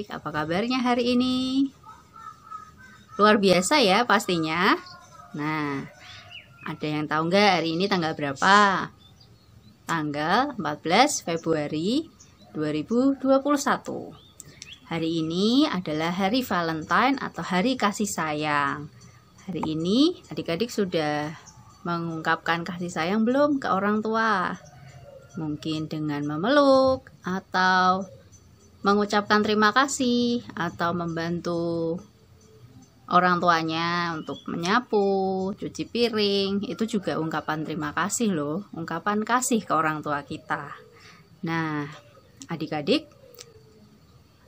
adik-adik, apa kabarnya hari ini? Luar biasa ya pastinya. Nah, ada yang tahu nggak hari ini tanggal berapa? Tanggal 14 Februari 2021. Hari ini adalah hari Valentine atau hari kasih sayang. Hari ini adik-adik sudah mengungkapkan kasih sayang belum ke orang tua? Mungkin dengan memeluk atau mengucapkan terima kasih atau membantu orang tuanya untuk menyapu, cuci piring. Itu juga ungkapan terima kasih loh, ungkapan kasih ke orang tua kita. Nah, adik-adik,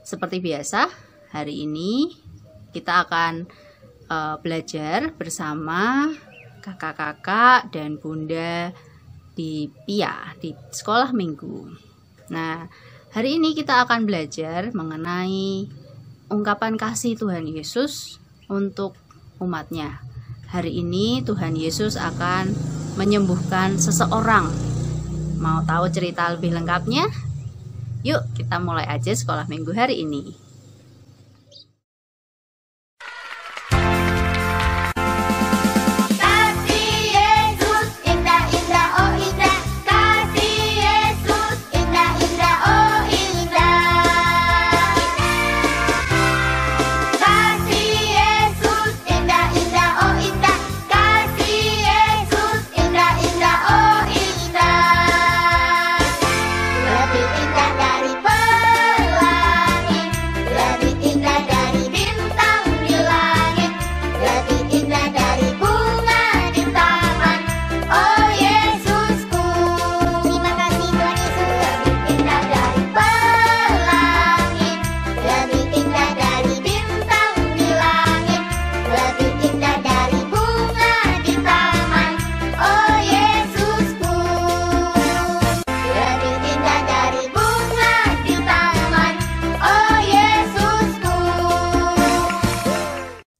seperti biasa hari ini kita akan belajar bersama kakak-kakak dan bunda di PIA, di sekolah minggu. Nah, hari ini kita akan belajar mengenai ungkapan kasih Tuhan Yesus untuk umatnya. Hari ini Tuhan Yesus akan menyembuhkan seseorang. Mau tahu cerita lebih lengkapnya? Yuk kita mulai aja sekolah minggu hari ini.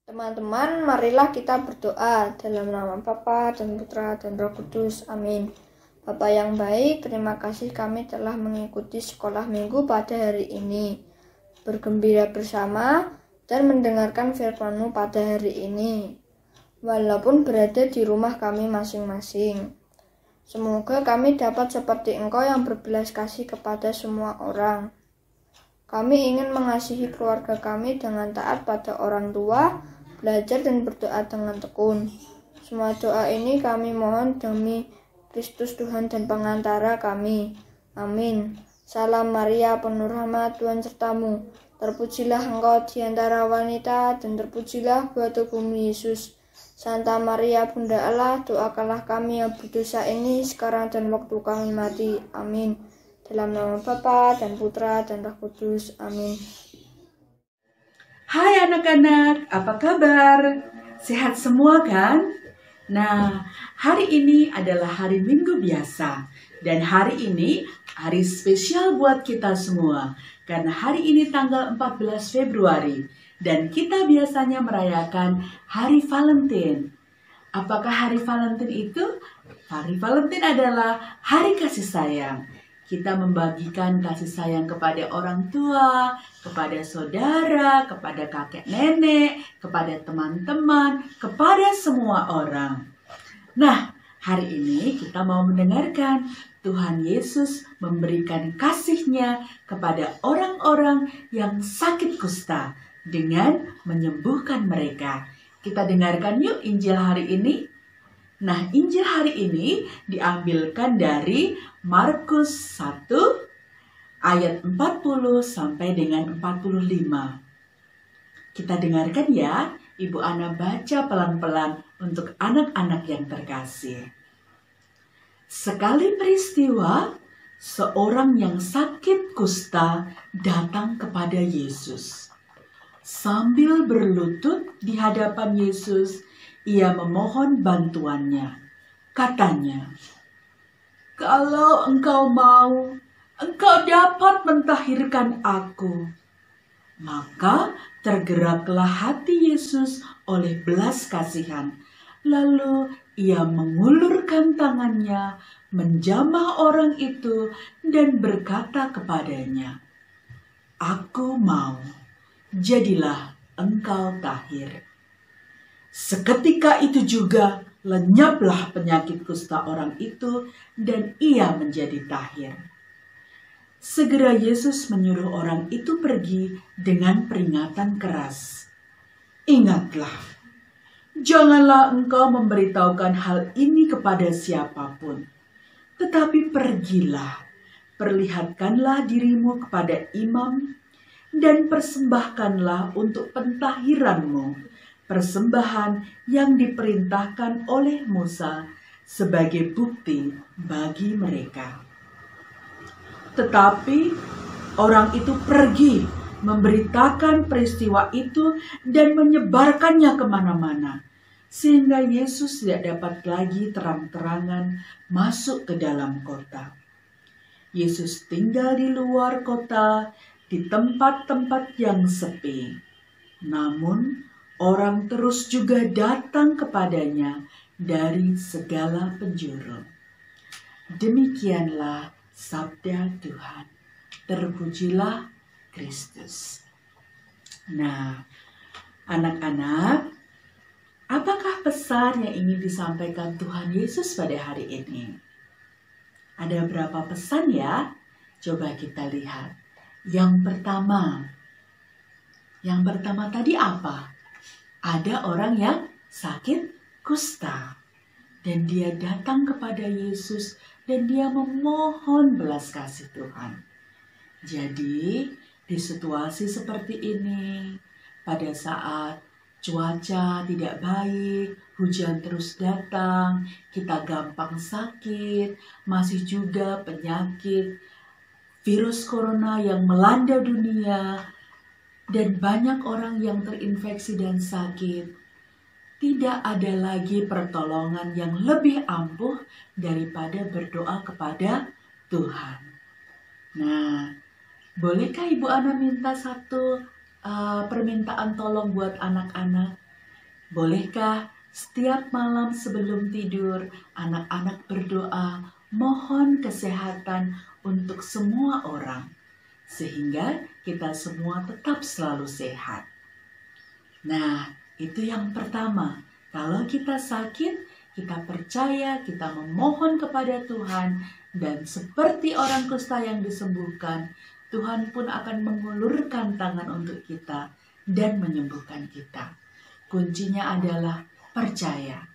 Teman-teman, marilah kita berdoa dalam nama Bapa dan Putra dan Roh Kudus. Amin. Bapa yang baik, terima kasih kami telah mengikuti sekolah minggu pada hari ini. Bergembira bersama dan mendengarkan firman-Mu pada hari ini. Walaupun berada di rumah kami masing-masing. Semoga kami dapat seperti Engkau yang berbelas kasih kepada semua orang. Kami ingin mengasihi keluarga kami dengan taat pada orang tua, belajar dan berdoa dengan tekun. Semua doa ini kami mohon demi Kristus Tuhan dan pengantara kami. Amin. Salam Maria, penuh rahmat, Tuhan sertamu. Terpujilah engkau di antara wanita, dan terpujilah buah tubuhmu Yesus. Santa Maria, Bunda Allah, doakanlah kami yang berdosa ini sekarang dan waktu kami mati. Amin. Dalam nama Bapa dan Putra dan Roh Kudus. Amin. Hai anak-anak, apa kabar? Sehat semua kan? Nah, hari ini adalah hari Minggu biasa. Dan hari ini hari spesial buat kita semua. Karena hari ini tanggal 14 Februari. Dan kita biasanya merayakan Hari Valentine. Apakah Hari Valentine itu? Hari Valentine adalah hari kasih sayang. Kita membagikan kasih sayang kepada orang tua, kepada saudara, kepada kakek nenek, kepada teman-teman, kepada semua orang. Nah, hari ini kita mau mendengarkan Tuhan Yesus memberikan kasih-Nya kepada orang-orang yang sakit kusta dengan menyembuhkan mereka. Kita dengarkan yuk Injil hari ini. Nah, Injil hari ini diambilkan dari Markus 1 ayat 40 sampai dengan 45. Kita dengarkan ya, Ibu Ana baca pelan-pelan untuk anak-anak yang terkasih. Sekali peristiwa, seorang yang sakit kusta datang kepada Yesus. Sambil berlutut di hadapan Yesus, ia memohon bantuannya. Katanya, "Kalau engkau mau, engkau dapat mentahirkan aku." Maka tergeraklah hati Yesus oleh belas kasihan. Lalu ia mengulurkan tangannya, menjamah orang itu dan berkata kepadanya, "Aku mau, jadilah engkau tahir. Seketika itu juga lenyaplah penyakit kusta orang itu dan ia menjadi tahir. Segera Yesus menyuruh orang itu pergi dengan peringatan keras. Ingatlah, janganlah engkau memberitahukan hal ini kepada siapapun, tetapi pergilah, perlihatkanlah dirimu kepada imam dan persembahkanlah untuk pentahiranmu persembahan yang diperintahkan oleh Musa sebagai bukti bagi mereka. Tetapi orang itu pergi memberitakan peristiwa itu dan menyebarkannya kemana-mana, sehingga Yesus tidak dapat lagi terang-terangan masuk ke dalam kota. Yesus tinggal di luar kota, di tempat-tempat yang sepi. Namun, orang terus juga datang kepadanya dari segala penjuru. Demikianlah sabda Tuhan. Terpujilah Kristus. Nah, anak-anak, apakah pesan yang ingin disampaikan Tuhan Yesus pada hari ini? Ada berapa pesan ya? Coba kita lihat. Yang pertama tadi apa? Ada orang yang sakit kusta dan dia datang kepada Yesus dan dia memohon belas kasih Tuhan. Jadi di situasi seperti ini, pada saat cuaca tidak baik, hujan terus datang, kita gampang sakit, masih juga penyakit virus corona yang melanda dunia, dan banyak orang yang terinfeksi dan sakit. Tidak ada lagi pertolongan yang lebih ampuh daripada berdoa kepada Tuhan. Nah, bolehkah Ibu Ana minta satu permintaan tolong buat anak-anak? Bolehkah setiap malam sebelum tidur anak-anak berdoa mohon kesehatan untuk semua orang, sehingga kita semua tetap selalu sehat. Nah, itu yang pertama. Kalau kita sakit, kita percaya, kita memohon kepada Tuhan, dan seperti orang kusta yang disembuhkan, Tuhan pun akan mengulurkan tangan untuk kita dan menyembuhkan kita. Kuncinya adalah percaya.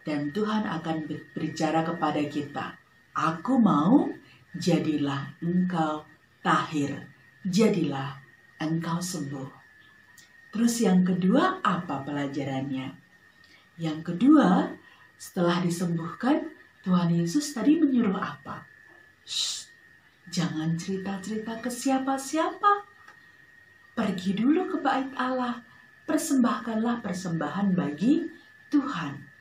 Dan Tuhan akan berbicara kepada kita, aku mau, jadilah engkau tahir, jadilah engkau sembuh. Terus yang kedua, apa pelajarannya? Yang kedua, setelah disembuhkan, Tuhan Yesus tadi menyuruh apa? Jangan cerita-cerita ke siapa-siapa. Pergi dulu ke bait Allah, persembahkanlah persembahan bagi Tuhan.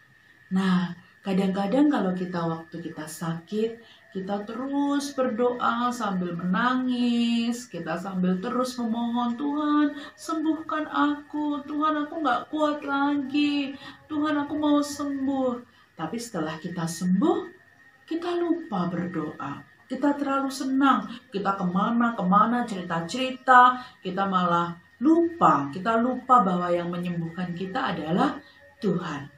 Nah, kadang-kadang kalau waktu kita sakit, kita terus berdoa sambil menangis, kita sambil terus memohon, Tuhan sembuhkan aku, Tuhan aku gak kuat lagi, Tuhan aku mau sembuh. Tapi setelah kita sembuh, kita lupa berdoa, kita terlalu senang, kita kemana-kemana cerita-cerita, kita malah lupa, bahwa yang menyembuhkan kita adalah Tuhan.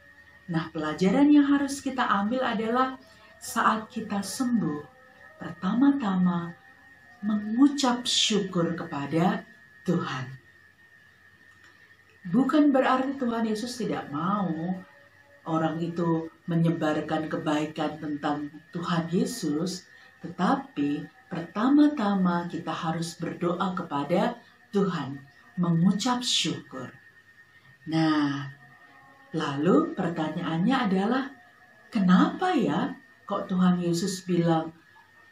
Nah, pelajaran yang harus kita ambil adalah saat kita sembuh, pertama-tama mengucap syukur kepada Tuhan. Bukan berarti Tuhan Yesus tidak mau orang itu menyebarkan kebaikan tentang Tuhan Yesus, tetapi pertama-tama kita harus berdoa kepada Tuhan, mengucap syukur. Nah, lalu pertanyaannya adalah, kenapa ya kok Tuhan Yesus bilang,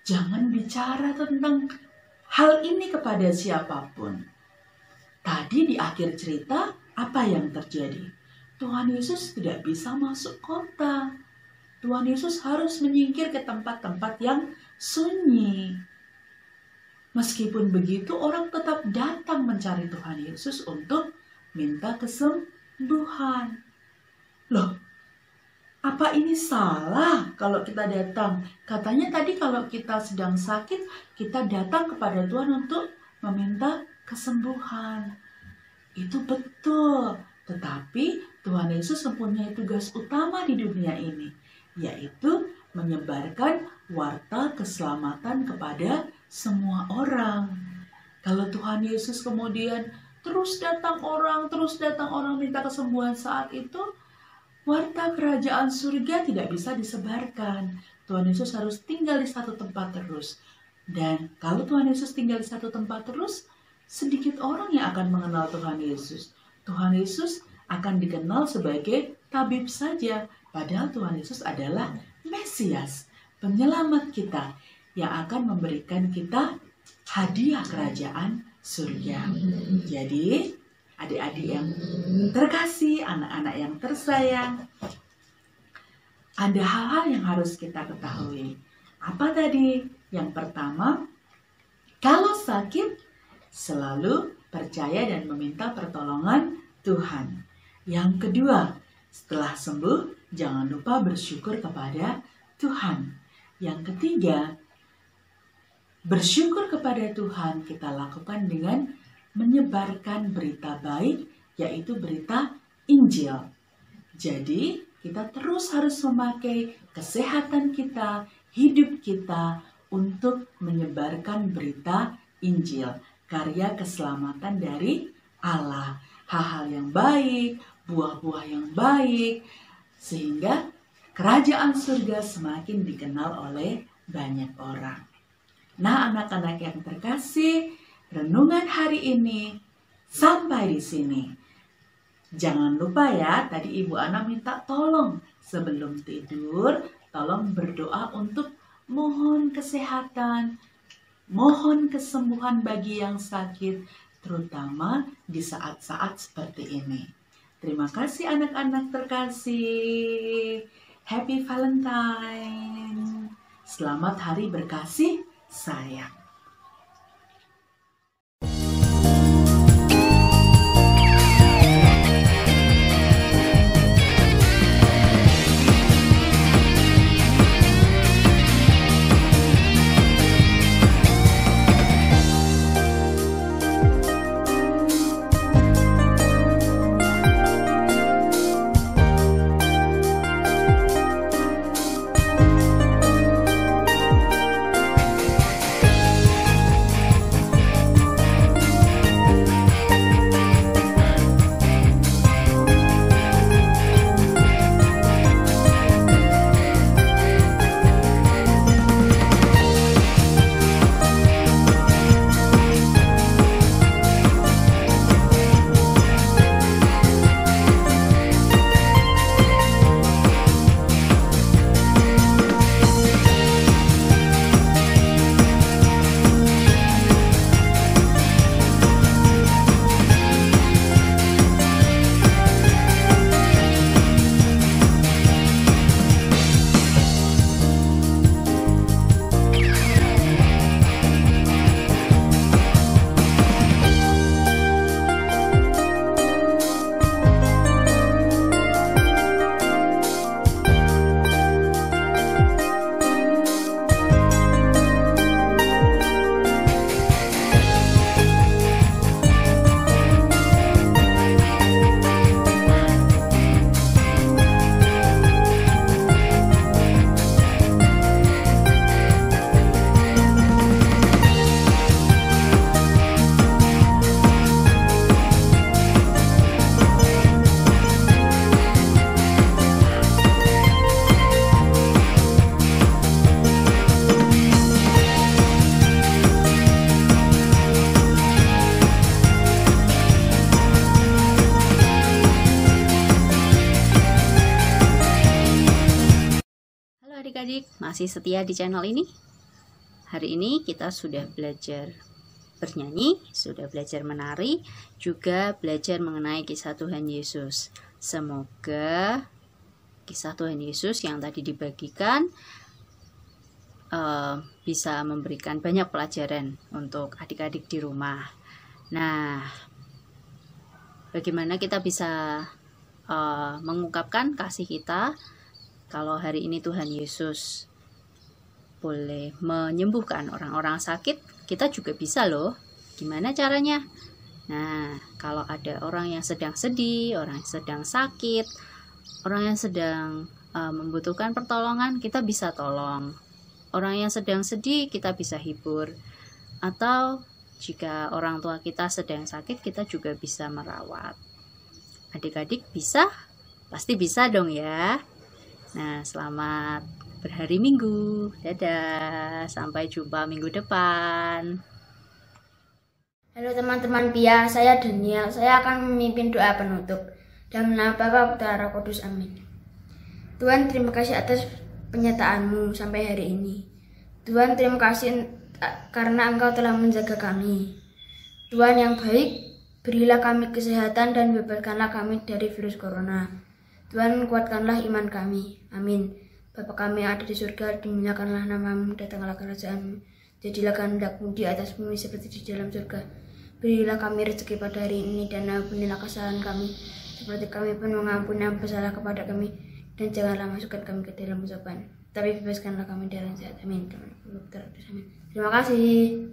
jangan bicara tentang hal ini kepada siapapun? Tadi di akhir cerita, apa yang terjadi? Tuhan Yesus tidak bisa masuk kota. Tuhan Yesus harus menyingkir ke tempat-tempat yang sunyi. Meskipun begitu, orang tetap datang mencari Tuhan Yesus untuk minta kesembuhan. Loh, apa ini salah kalau kita datang? Katanya tadi kalau kita sedang sakit, kita datang kepada Tuhan untuk meminta kesembuhan. Itu betul, tetapi Tuhan Yesus mempunyai tugas utama di dunia ini, yaitu menyebarkan warta keselamatan kepada semua orang. Kalau Tuhan Yesus kemudian terus datang orang minta kesembuhan saat itu, warta kerajaan surga tidak bisa disebarkan. Tuhan Yesus harus tinggal di satu tempat terus. Dan kalau Tuhan Yesus tinggal di satu tempat terus, sedikit orang yang akan mengenal Tuhan Yesus. Tuhan Yesus akan dikenal sebagai tabib saja, padahal Tuhan Yesus adalah Mesias, penyelamat kita, yang akan memberikan kita hadiah kerajaan surga. Jadi, adik-adik yang terkasih, anak-anak yang tersayang, ada hal-hal yang harus kita ketahui. Apa tadi? Yang pertama, kalau sakit, selalu percaya dan meminta pertolongan Tuhan. Yang kedua, setelah sembuh, jangan lupa bersyukur kepada Tuhan. Yang ketiga, bersyukur kepada Tuhan kita lakukan dengan menyebarkan berita baik, yaitu berita Injil. Jadi, kita terus harus memakai kesehatan kita, hidup kita untuk menyebarkan berita Injil, karya keselamatan dari Allah, hal-hal yang baik, buah-buah yang baik, sehingga kerajaan surga semakin dikenal oleh banyak orang. Nah, anak-anak yang terkasih, renungan hari ini sampai di sini. Jangan lupa ya, tadi Ibu Ana minta tolong sebelum tidur, tolong berdoa untuk mohon kesehatan, mohon kesembuhan bagi yang sakit, terutama di saat-saat seperti ini. Terima kasih anak-anak terkasih. Happy Valentine. Selamat hari berkasih sayang. Adik-adik masih setia di channel ini. Hari ini kita sudah belajar bernyanyi, sudah belajar menari, juga belajar mengenai kisah Tuhan Yesus. Semoga kisah Tuhan Yesus yang tadi dibagikan bisa memberikan banyak pelajaran untuk adik-adik di rumah. Nah, bagaimana kita bisa mengungkapkan kasih kita? Kalau hari ini Tuhan Yesus boleh menyembuhkan orang-orang sakit, kita juga bisa loh. Gimana caranya? Nah, kalau ada orang yang sedang sedih, orang yang sedang sakit, orang yang sedang membutuhkan pertolongan, kita bisa tolong. Orang yang sedang sedih, kita bisa hibur. Atau jika orang tua kita sedang sakit, kita juga bisa merawat. Adik-adik bisa? Pasti bisa dong ya. Nah, selamat berhari Minggu. Dadah, sampai jumpa minggu depan. Halo teman-teman Pia, saya Daniel. Saya akan memimpin doa penutup. Dalam nama Bapa, Putra, Roh Kudus, amin. Tuhan, terima kasih atas penyertaan-Mu sampai hari ini. Tuhan, terima kasih karena Engkau telah menjaga kami. Tuhan yang baik, berilah kami kesehatan dan bebaskanlah kami dari virus corona. Tuhan, kuatkanlah iman kami. Amin. Bapa kami yang ada di surga, dimuliakanlah nama-Mu, datanglah kerajaan-Mu. Jadilah kehendak-Mu di atas bumi seperti di dalam surga. Berilah kami rezeki pada hari ini dan ampunilah kesalahan kami, seperti kami pun mengampuni yang bersalah kepada kami. Dan janganlah masukkan kami ke dalam pencobaan, tapi bebaskanlah kami dari jahat. Amin. Terima kasih.